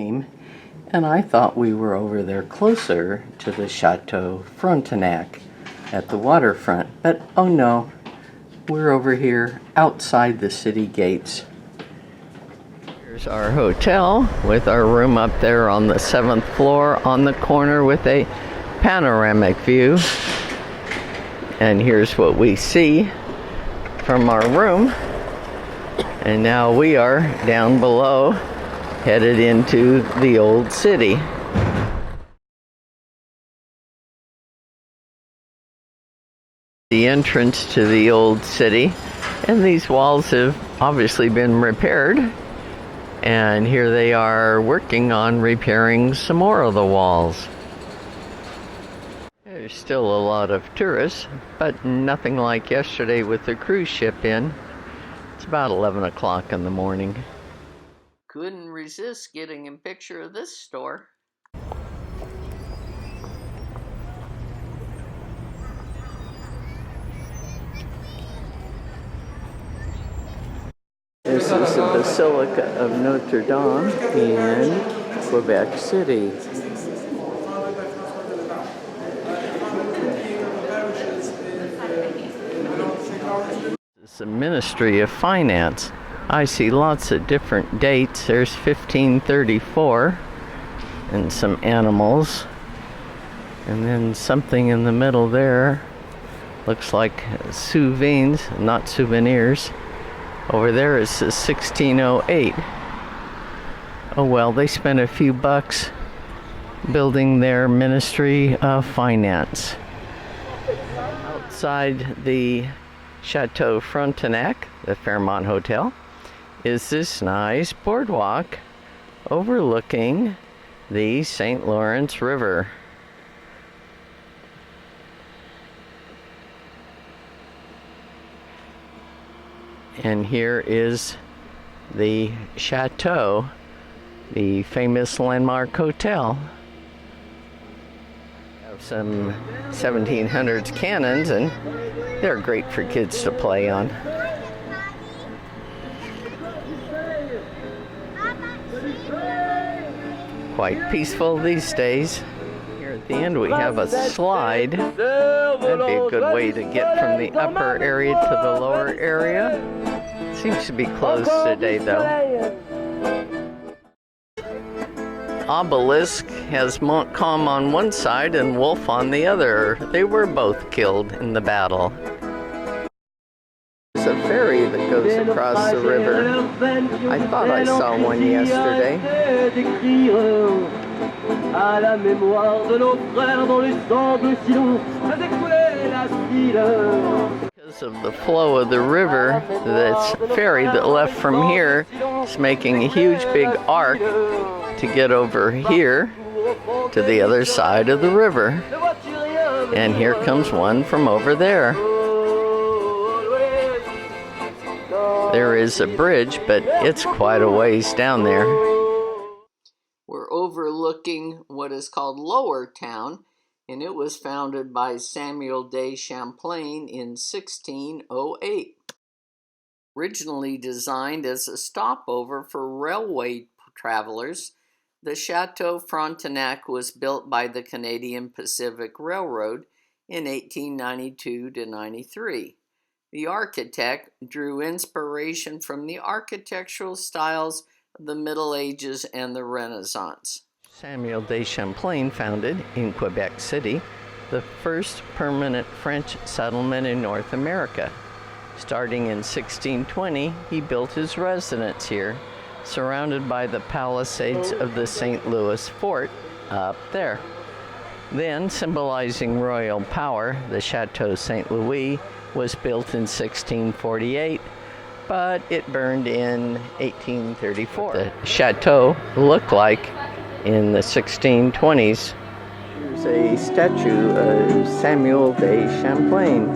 name, and I thought we were over there closer to the Chateau Frontenac at the waterfront, but oh no, we're over here outside the city gates. Here's our hotel with our room up there on the 7th floor on the corner with a panoramic view. And here's what we see from our room. And now we are down below, headed into the old city. The entrance to the old city, and these walls have obviously been repaired. And here they are working on repairing some more of the walls. There's still a lot of tourists, but nothing like yesterday with the cruise ship in. It's about 11 o'clock in the morning. Couldn't resist getting a picture of this store. This is the Basilica of Notre Dame in Quebec City. This is the Ministry of Finance. I see lots of different dates. There's 1534 and some animals. And then something in the middle there. Looks like souvenirs, not souvenirs. Over there it says 1608. Oh well, they spent a few bucks building their Ministry of Finance. Outside the Chateau Frontenac, the Fairmont Hotel, is this nice boardwalk overlooking the St. Lawrence River. And here is the chateau, the famous landmark hotel. Have some 1700s cannons, and they're great for kids to play on. Quite peaceful these days. Here at the end we have a slide. That'd be a good way to get from the upper area to the lower area. Seems to be closed today though. Obelisk has Montcalm on one side and Wolfe on the other. They were both killed in the battle. There's a ferry that goes across the river. I thought I saw one yesterday. Because of the flow of the river, this ferry that left from here is making a huge big arc to get over here to the other side of the river. And here comes one from over there. There is a bridge, but it's quite a ways down there. We're overlooking what is called Lower Town, and it was founded by Samuel de Champlain in 1608. Originally designed as a stopover for railway travelers, the Chateau Frontenac was built by the Canadian Pacific Railroad in 1892-93. The architect drew inspiration from the architectural styles of the Middle Ages and the Renaissance. Samuel de Champlain founded, in Quebec City, the first permanent French settlement in North America. Starting in 1620, he built his residence here, surrounded by the palisades of the St. Louis Fort up there. Then, symbolizing royal power, the Chateau St. Louis was built in 1648, but it burned in 1834. The chateau looked like in the 1620s. Here's a statue of Samuel de Champlain.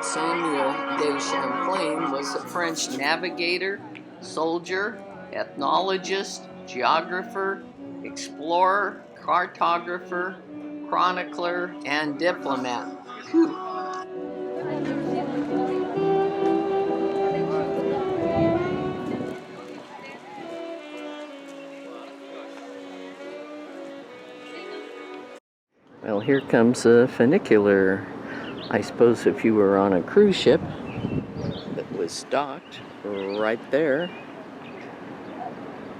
Samuel de Champlain was a French navigator, soldier, ethnologist, geographer, explorer, cartographer, chronicler, and diplomat. Whew. Well, here comes a funicular. I suppose if you were on a cruise ship that was docked right there,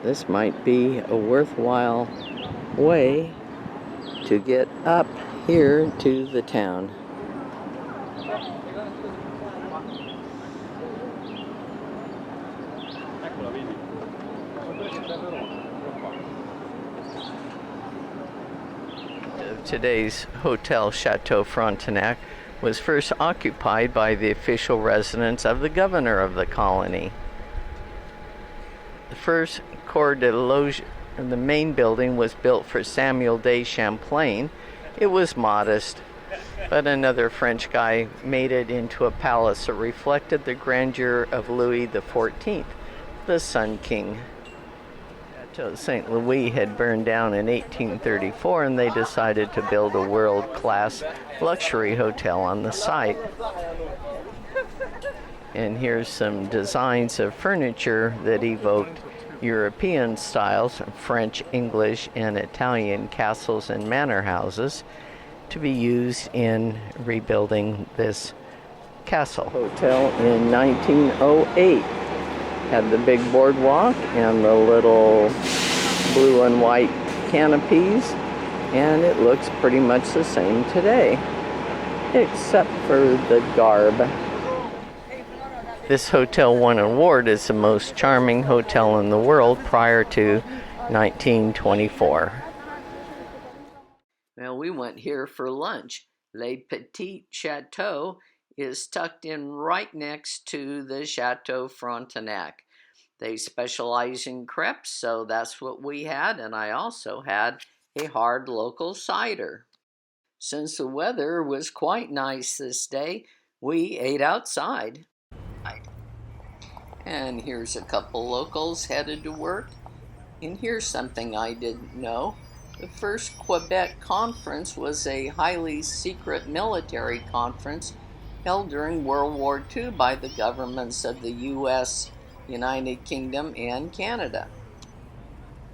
this might be a worthwhile way to get up here to the town. Today's Hotel Chateau Frontenac was first occupied by the official residence of the governor of the colony. The first Cour de Loge, the main building, was built for Samuel de Champlain. It was modest, but another French guy made it into a palace that reflected the grandeur of Louis XIV, the Sun King. St. Louis had burned down in 1834, and they decided to build a world-class luxury hotel on the site. And here's some designs of furniture that evoked European styles, French, English, and Italian castles and manor houses, to be used in rebuilding this castle. Hotel in 1908. Had the big boardwalk and the little blue and white canopies, and it looks pretty much the same today, except for the garb. This hotel won an award as the most charming hotel in the world prior to 1924. Well, we went here for lunch. Le Petit Chateau is tucked in right next to the Chateau Frontenac. They specialize in crepes, so that's what we had, and I also had a hard local cider. Since the weather was quite nice this day, we ate outside. And here's a couple locals headed to work. And here's something I didn't know. The first Quebec conference was a highly secret military conference held during World War II by the governments of the U.S., United Kingdom, and Canada.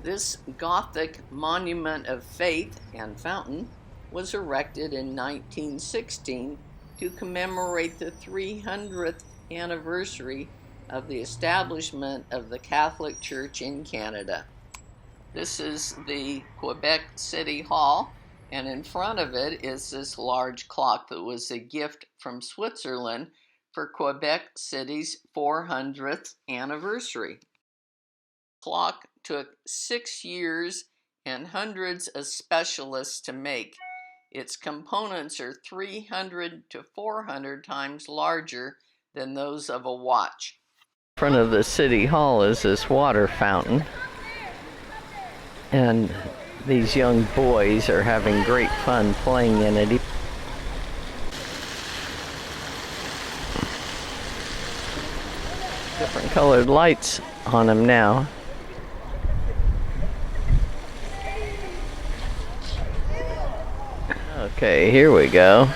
This Gothic monument of faith and fountain was erected in 1916 to commemorate the 300th anniversary of the establishment of the Catholic Church in Canada. This is the Quebec City Hall, and in front of it is this large clock that was a gift from Switzerland for Quebec City's 400th anniversary. The clock took 6 years and hundreds of specialists to make. Its components are 300 to 400 times larger than those of a watch. In front of the City Hall is this water fountain. And these young boys are having great fun playing in it. Different colored lights on them now. Okay, here we go.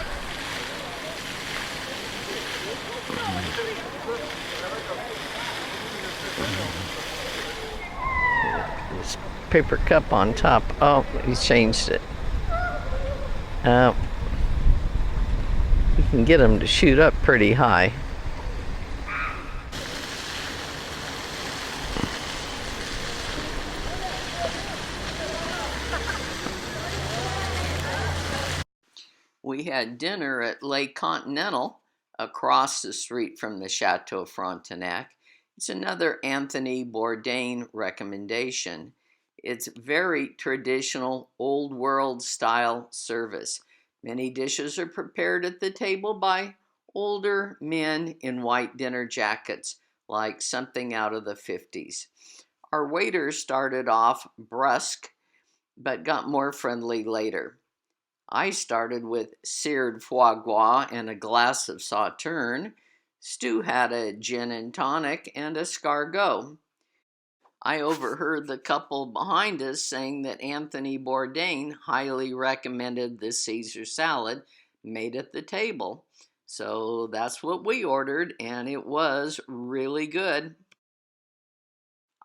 Paper cup on top. Oh, he's changed it. You can get them to shoot up pretty high. We had dinner at Le Continental across the street from the Chateau Frontenac. It's another Anthony Bourdain recommendation. It's very traditional, old world style service. Many dishes are prepared at the table by older men in white dinner jackets, like something out of the 50s. Our waiter started off brusque, but got more friendly later. I started with seared foie gras and a glass of sauterne. Stu had a gin and tonic and escargot. I overheard the couple behind us saying that Anthony Bourdain highly recommended the Caesar salad made at the table. So that's what we ordered, and it was really good.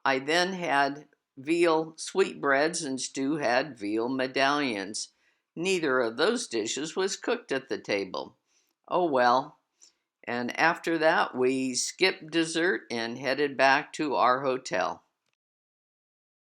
I then had veal sweetbreads, and Stu had veal medallions. Neither of those dishes was cooked at the table. Oh well. And after that, we skipped dessert and headed back to our hotel.